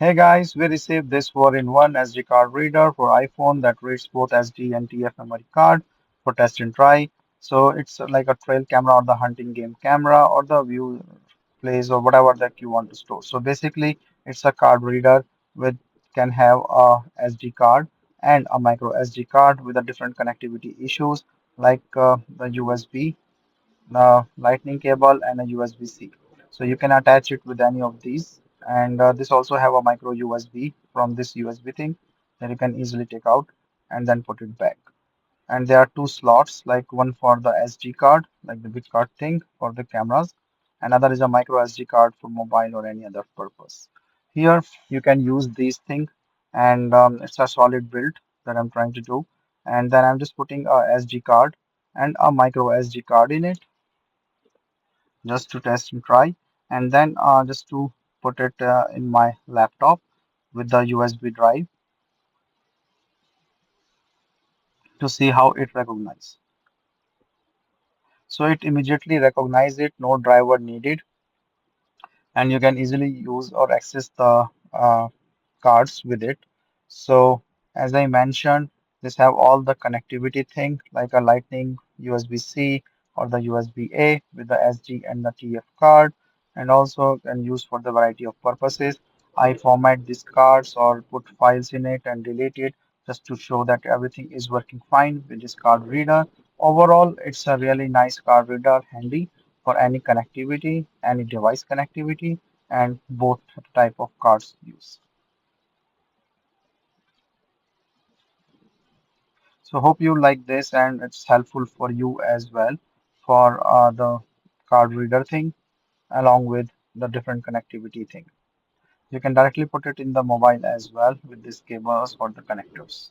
Hey guys, we received this 4-in-1 SD card reader for iPhone that reads both SD and TF memory card for test and try. So it's like a trail camera or the hunting game camera or the view plays or whatever that you want to store. So basically, it's a card reader with can have a SD card and a micro SD card with a different connectivity issues like the USB lightning cable and a USB-C. So you can attach it with any of these. And this also have a micro USB from this USB thing that you can easily take out and then put it back. And there are two slots, like one for the SD card, like the big card thing for the cameras. Another is a micro SD card for mobile or any other purpose. Here you can use these things, and it's a solid build that I'm trying to do. And then I'm just putting a SD card and a micro SD card in it just to test and try, and then just to put it in my laptop with the USB drive to see how it recognizes. So it immediately recognizes it, no driver needed, and you can easily use or access the cards with it. So as I mentioned, this have all the connectivity thing like a lightning USB-C or the USB-A with the SD and the TF card, and also can use for the variety of purposes. I format these cards or put files in it and delete it just to show that everything is working fine with this card reader. Overall, it's a really nice card reader, handy for any connectivity, any device connectivity, and both type of cards use. So hope you like this and it's helpful for you as well for the card reader thing along with the different connectivity thing. You can directly put it in the mobile as well with these cables or the connectors.